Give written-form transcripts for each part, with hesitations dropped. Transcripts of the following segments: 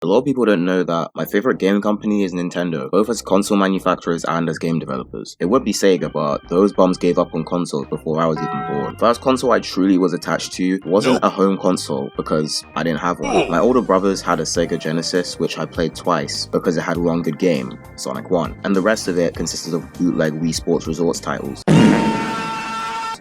A lot of people don't know that my favorite game company is Nintendo, both as console manufacturers and as game developers. It would be Sega, but those bums gave up on consoles before I was even born. The first console I truly was attached to wasn't a home console because I didn't have one. My older brothers had a Sega Genesis, which I played twice because it had one good game, Sonic 1, and the rest of it consisted of bootleg Wii Sports Resorts titles.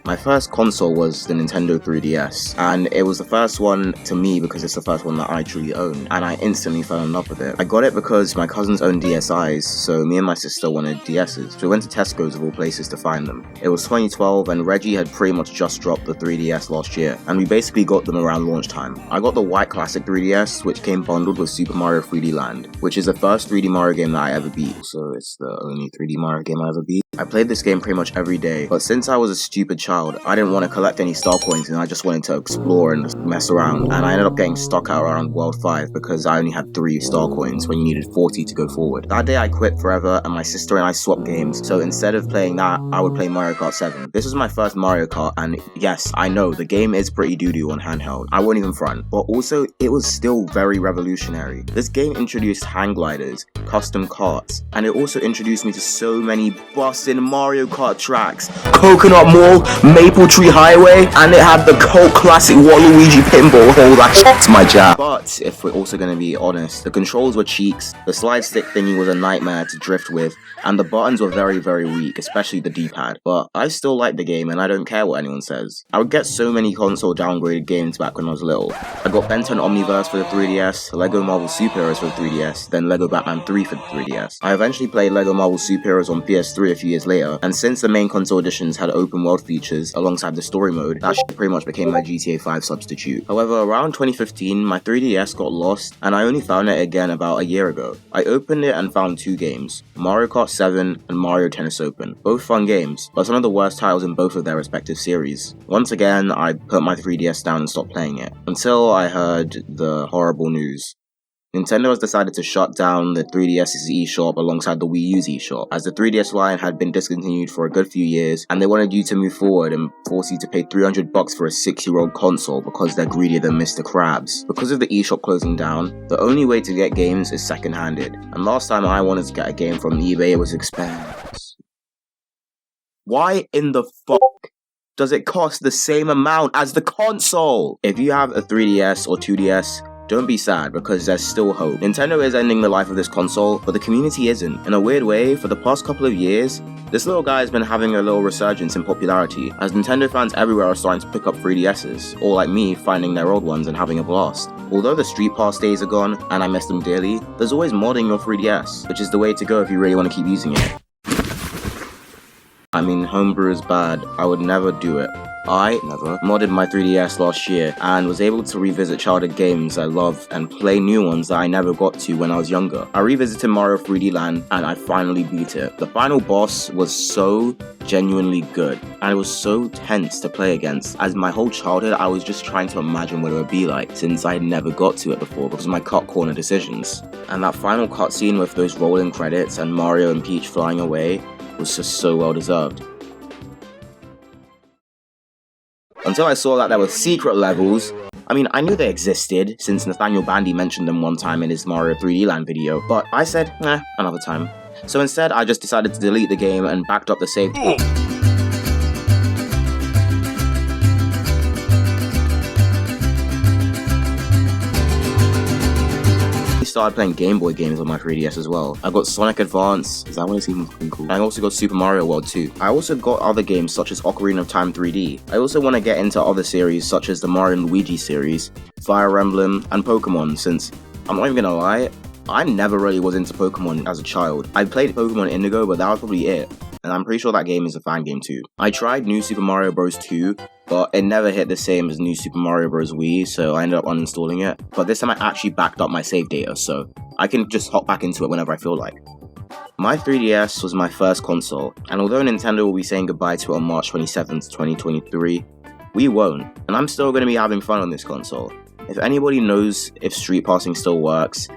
My first console was the Nintendo 3DS, and it was the first one to me because it's the first one that I truly owned, and I instantly fell in love with it. I got it because my cousins owned DSIs, so me and my sister wanted DSs, so we went to Tesco's of all places to find them. It was 2012, and Reggie had pretty much just dropped the 3DS last year, and we basically got them around launch time. I got the white classic 3DS, which came bundled with Super Mario 3D Land, which is the first 3D Mario game that I ever beat, so it's the only 3D Mario game I ever beat. I played this game pretty much every day, but since I was a stupid child, I didn't want to collect any star coins and I just wanted to explore and mess around, and I ended up getting stuck out around World 5 because I only had 3 star coins when you needed 40 to go forward. That day I quit forever and my sister and I swapped games, so instead of playing that, I would play Mario Kart 7. This was my first Mario Kart, and yes, I know, the game is pretty doo-doo on handheld, I won't even front, but also, it was still very revolutionary. This game introduced hang gliders, custom karts, and it also introduced me to so many bussin' Mario Kart tracks. Coconut Mall, Maple Tree Highway, and it had the cult classic Waluigi pinball. Oh, that shit's my jam. But if we're also gonna be honest, the controls were cheeks, the slide stick thingy was a nightmare to drift with, and the buttons were very, very weak, especially the D-pad. But I still like the game and I don't care what anyone says. I would get so many console downgraded games back when I was little. I got Ben 10 Omniverse for the 3DS, Lego Marvel Super Heroes for the 3DS, then Lego Batman 3 for the 3DS. I eventually played Lego Marvel Super Heroes on PS3 a few years later, and since the main console editions had open world features alongside the story mode, that shit pretty much became my GTA 5 substitute. However, around 2015, my 3DS got lost, and I only found it again about a year ago. I opened it and found 2 games, Mario Kart 7 and Mario Tennis Open. Both fun games, but some of the worst titles in both of their respective series. Once again, I put my 3DS down and stopped playing it, until I heard the horrible news. Nintendo has decided to shut down the 3DS's eShop alongside the Wii U's eShop, as the 3DS line had been discontinued for a good few years, and they wanted you to move forward and force you to pay $300 for a 6-year-old console because they're greedier than Mr. Krabs. Because of the eShop closing down, the only way to get games is second-handed, and last time I wanted to get a game from eBay, it was expensive. Why in the fuck does it cost the same amount as the console? If you have a 3DS or 2DS, don't be sad, because there's still hope. Nintendo is ending the life of this console, but the community isn't. In a weird way, for the past couple of years, this little guy has been having a little resurgence in popularity, as Nintendo fans everywhere are starting to pick up 3DSs, or like me, finding their old ones and having a blast. Although the Street Pass days are gone, and I miss them dearly, there's always modding your 3DS, which is the way to go if you really want to keep using it. I mean, homebrew is bad, I would never do it. I never modded my 3DS last year and was able to revisit childhood games I love and play new ones that I never got to when I was younger. I revisited Mario 3D Land and I finally beat it. The final boss was so genuinely good and it was so tense to play against, as my whole childhood I was just trying to imagine what it would be like, since I had never got to it before because of my cut corner decisions. And that final cutscene with those rolling credits and Mario and Peach flying away was just so well deserved. Until I saw that there were secret levels. I mean, I knew they existed, since Nathaniel Bandy mentioned them one time in his Mario 3D Land video, but I said, another time. So instead, I just decided to delete the game and backed up the save. Started playing Game Boy games on my 3DS as well. I got Sonic Advance, is that what it's even fucking called? I also got Super Mario World 2. I also got other games such as Ocarina of Time 3D. I also want to get into other series such as the Mario & Luigi series, Fire Emblem, and Pokemon, since, I'm not even gonna lie, I never really was into Pokemon as a child. I played Pokemon Indigo, but that was probably it. And I'm pretty sure that game is a fan game too. I tried New Super Mario Bros. 2, but it never hit the same as New Super Mario Bros. Wii, so I ended up uninstalling it. But this time I actually backed up my save data, so I can just hop back into it whenever I feel like. My 3DS was my first console, and although Nintendo will be saying goodbye to it on March 27th, 2023, we won't, and I'm still going to be having fun on this console. If anybody knows if street passing still works,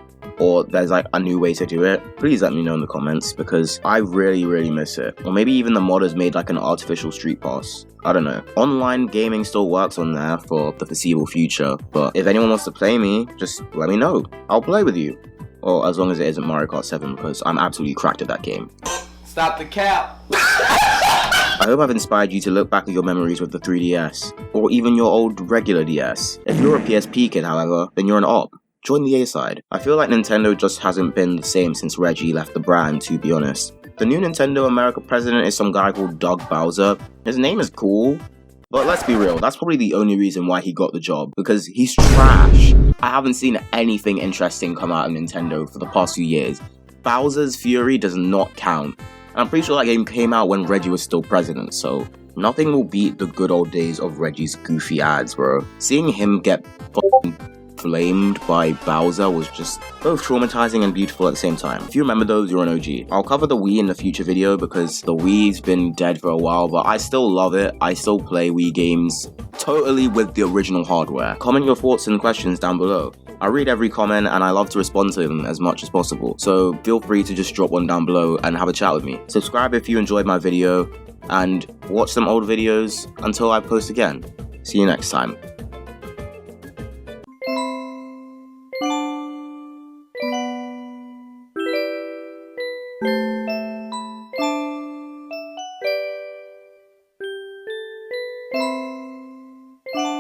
or there's like a new way to do it, please let me know in the comments, because I really miss it. Or maybe even the modders made like an artificial street pass. I don't know. Online gaming still works on there for the foreseeable future, but if anyone wants to play me, just let me know. I'll play with you. Or as long as it isn't Mario Kart 7, because I'm absolutely cracked at that game. Stop the cap! I hope I've inspired you to look back at your memories with the 3DS, or even your old regular DS. If you're a PSP kid, however, then you're an op. Join the A side. I feel like Nintendo just hasn't been the same since Reggie left the brand, to be honest. The new Nintendo America president is some guy called Doug Bowser. His name is cool, but let's be real, that's probably the only reason why he got the job, because he's trash. I haven't seen anything interesting come out of Nintendo for the past few years. Bowser's Fury does not count. And I'm pretty sure that game came out when Reggie was still president, so nothing will beat the good old days of Reggie's goofy ads, bro. Seeing him get flamed by Bowser was just both traumatizing and beautiful at the same time. If you remember those, you're an OG. I'll cover the Wii in a future video because the Wii's been dead for a while, but I still love it. I still play Wii games totally with the original hardware. Comment your thoughts and questions down below. I read every comment and I love to respond to them as much as possible, so feel free to just drop one down below and have a chat with me. Subscribe if you enjoyed my video, and watch some old videos until I post again. See you next time.